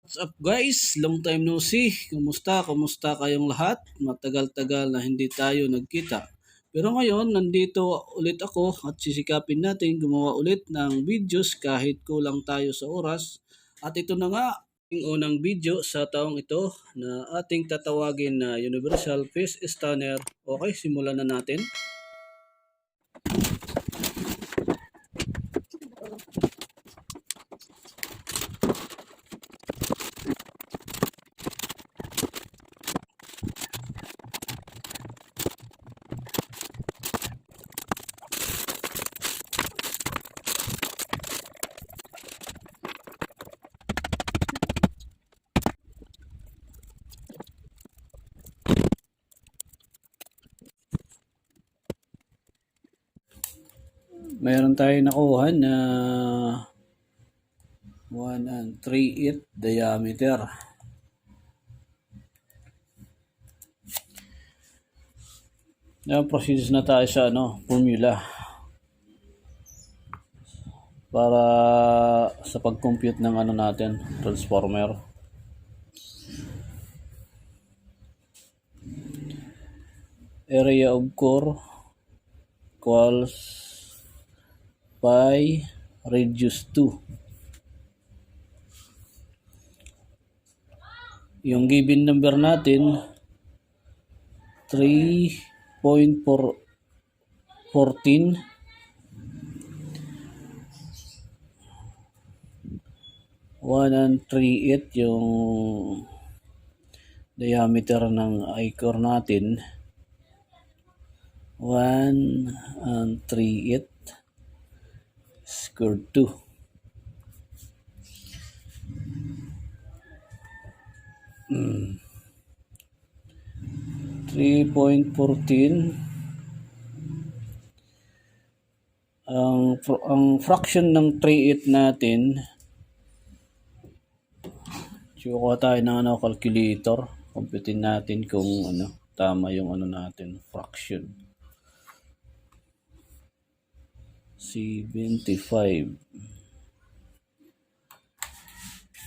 What's up guys? Long time no see. Kumusta? Kumusta kayong lahat? Matagal-tagal na hindi tayo nagkita. Pero ngayon, nandito ulit ako at sisikapin natin gumawa ulit ng videos kahit kulang tayo sa oras. At ito na nga, ang unang video sa taong ito na ating tatawagin na Universal Face Stunner. Okay, simulan na natin. Mayroon tayo nakuha na 1 3/8 diameter. Now, proceed na tayo sa formula para sa pag-compute ng natin, transformer. Area of core equals pi reduced to. Yung given number natin 3.14 1.38 yung diameter ng I-core natin. 1.38 squared 2. Hmm. 3.14. Ang fraction ng 3/8 natin, kuha tayo ng calculator, computein natin kung tama yung natin, fraction. 75.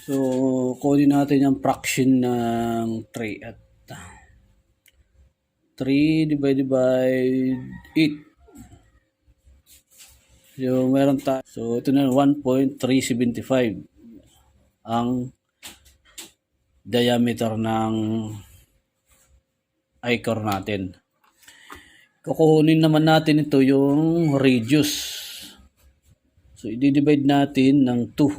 So, kunin natin yung fraction ng 3 at 3 divided by 8. So, meron tayo. So, ito na 1.375 ang diameter ng I-core natin. Kukunin naman natin ito yung radius. So, i-divide natin ng 2.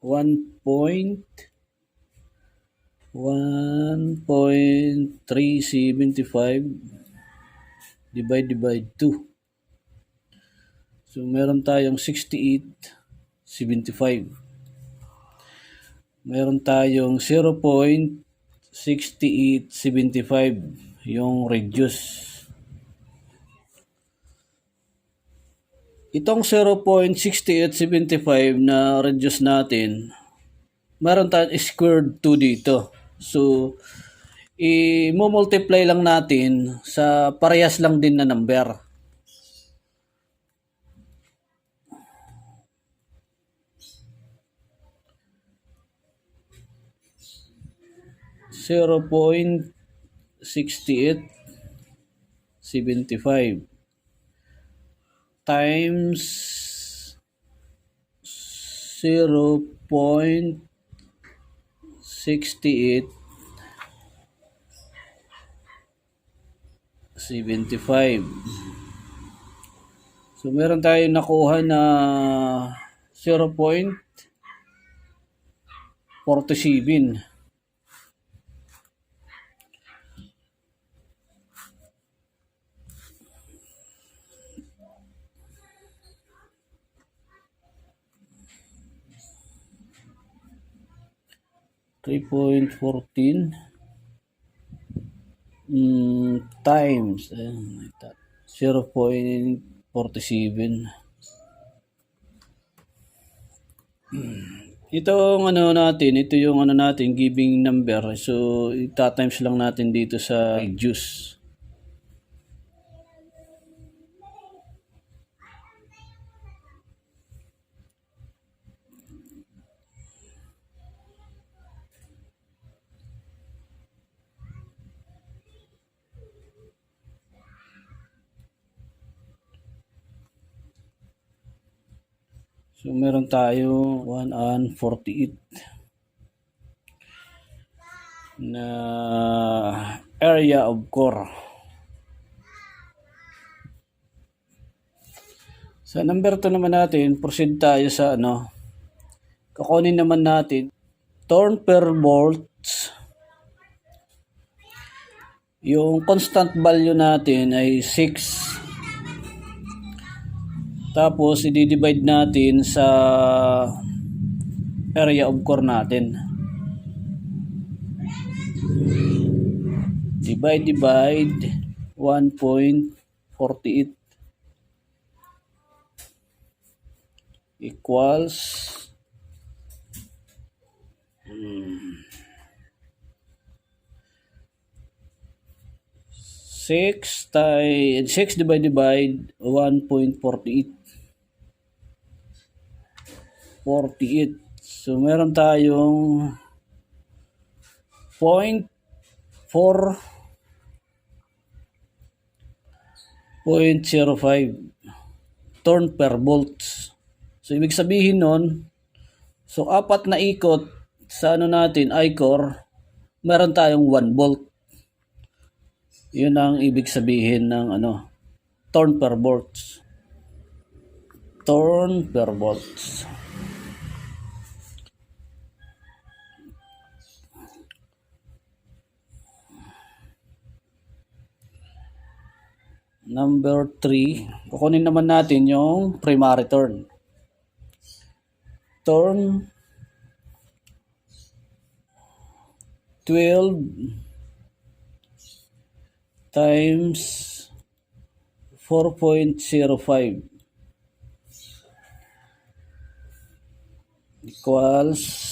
1.375 divided by 2. So, meron tayong 68.75. Meron tayong 0.6875 yung radius. Itong 0.6875 na radius natin, meron tayong squared 2 dito. So, i-multiply lang natin sa parehas lang din na number. .6875 times 0.6875. So, meron tayong nakuha na 0.47. Times 0.47. Itong natin, ito yung natin, giving number. So, ita-times lang natin dito sa radius. So meron tayo 1 and 48 na area of core. Sa number 2 naman natin, proceed tayo sa kukunin naman natin torn per volts. Yung constant value natin ay 6. Tapos i-divide natin sa area of core natin. Divide 1.48 equals 6 divided by 1.48. So meron tayong 0.05 torn per volts. So ibig sabihin nun, so 4 na ikot sa natin, I-core, meron tayong 1 volt. Yun ang ibig sabihin ng torn per volts. Torn per volts. Number 3, kukunin naman natin yung primary turn. Turn 12 times 4.05 equals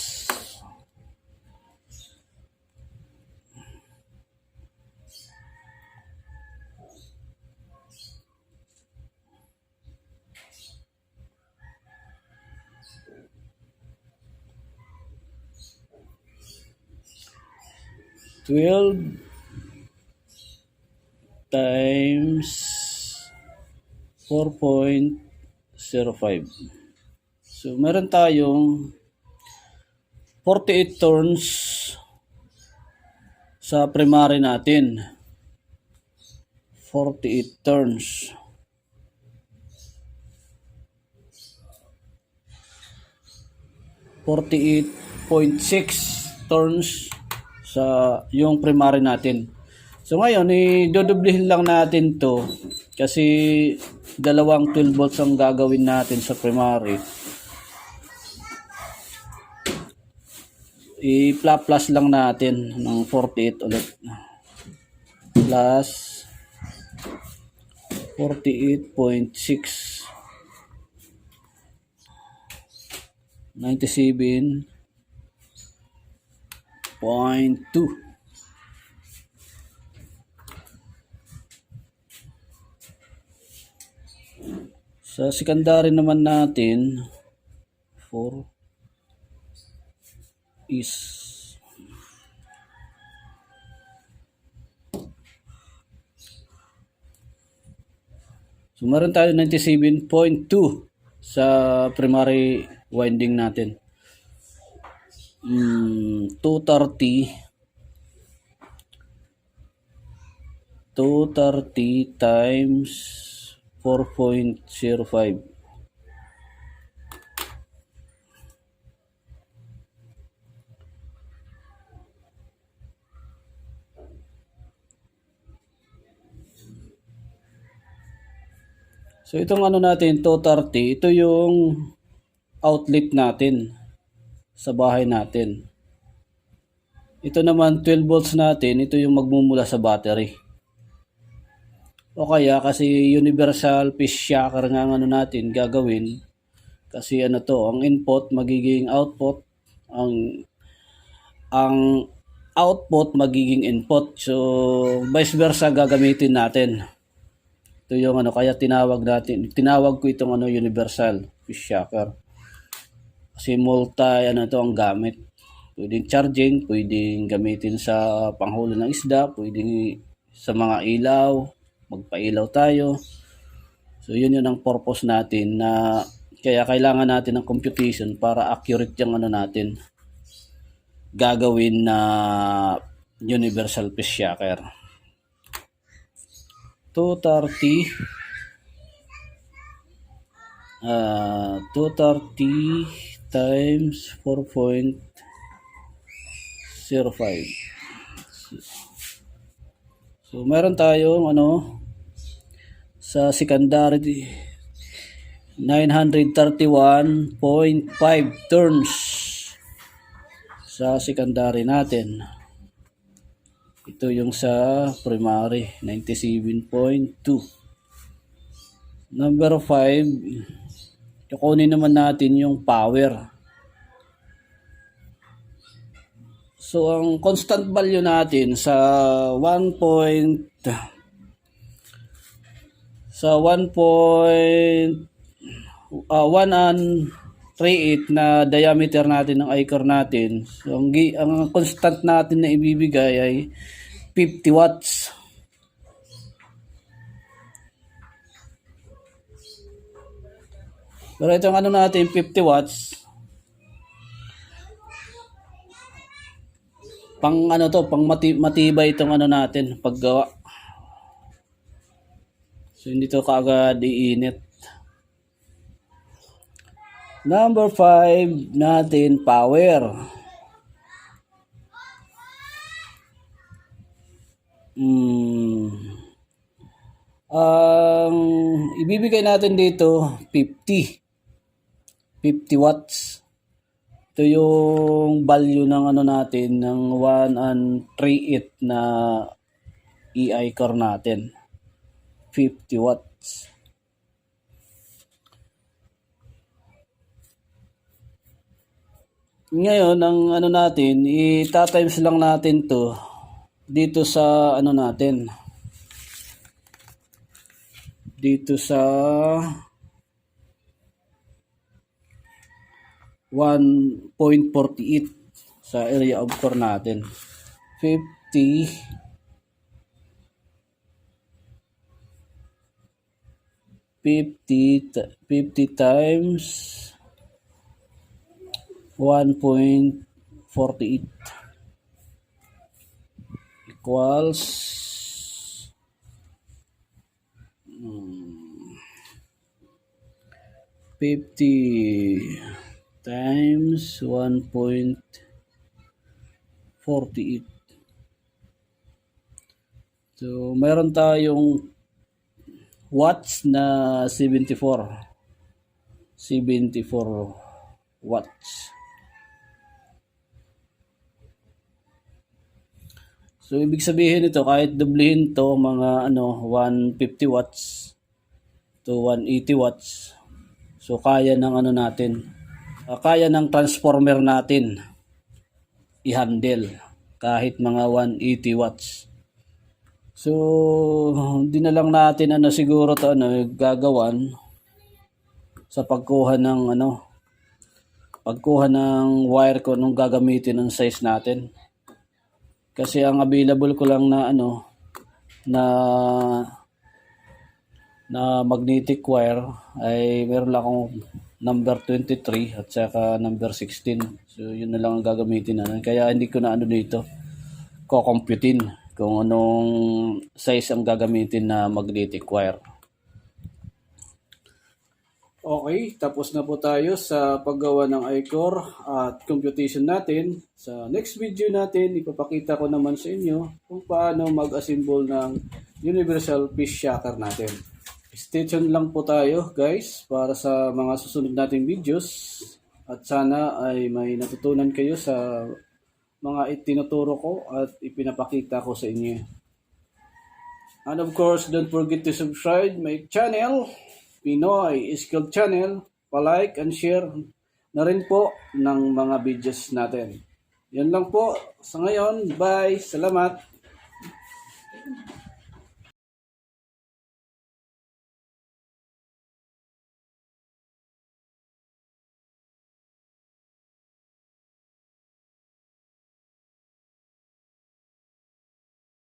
12 times 4.05. So, meron tayong 48 turns sa primary natin. 48 turns. 48.6 turns sa yung primary natin. So ngayon, i-dodoblihin lang natin to kasi dalawang 12 volts ang gagawin natin sa primary. I-plus lang natin ng 48 ulit. Plus 48.6 97.2. Sa secondary naman natin 4 is so meron tayo 97.2 sa primary winding natin. 230 times 4.05. So itong natin, 230, ito yung outlet natin sa bahay natin. Ito naman 12 volts natin, ito yung magmumula sa battery. O kaya kasi universal phase shocker nga ang natin gagawin. Kasi ang input magiging output, ang output magiging input. So vice versa gagamitin natin. Ito yung kaya tinawag ko itong universal phase shocker. Kasi multi to ang gamit. Pwedeng charging, pwedeng gamitin sa panghuli ng isda, pwedeng sa mga ilaw, magpailaw tayo. So yun ang purpose natin na Kaya kailangan natin ng computation para accurate yung ano natin gagawin na universal phase shocker. 230 times 4.05. So meron tayong ano sa secondary 931.5 turns sa secondary natin. Ito yung sa primary 97.2. Number 5, kukunin naman natin yung power. So ang constant value natin sa 1 and 38 na diameter natin ng I-core natin. So ang constant natin na ibibigay ay 50 watts. Pero itong ano natin 50 watts pang ano to, pang matibay itong ano natin paggawa. So hindi to kaagad iinit. Number 5 natin, power. Ang ibibigay natin dito 50 watts. Ito yung value ng ano natin ng 1 and 3/8 na EI core natin. 50 watts. Ngayon, ang ano natin, i-times lang natin to dito sa ano natin. Dito sa 1.48 sa area of core natin. 50 times 1.48 equals 50 times 1.48. So, meron tayong watts na 74 watts. So, ibig sabihin ito, kahit doblihin to mga 150 watts to 180 watts. So, kaya ng natin. Kaya ng transformer natin i-handle kahit mga 180 watts. So, hindi na lang natin siguro to gagawan sa pagkuha ng wire ko nung gagamitin ng size natin. Kasi ang available ko lang na na magnetic wire ay meron lang akong number 23 at saka number 16. So yun na lang ang gagamitin kaya hindi ko na dito ko-computein kung anong size ang gagamitin na magnetic wire. Okay, tapos na po tayo sa paggawa ng I-core at computation natin. Sa next video natin, ipapakita ko naman sa inyo kung paano mag-assemble ng universal phase shocker natin. Stay tuned lang po tayo guys para sa mga susunod nating videos at sana ay may natutunan kayo sa mga itinuturo ko at ipinapakita ko sa inyo. And of course, don't forget to subscribe my channel, Pinoy Skilled Channel, pa-like and share na rin po ng mga videos natin. Yan lang po sa ngayon. Bye! Salamat!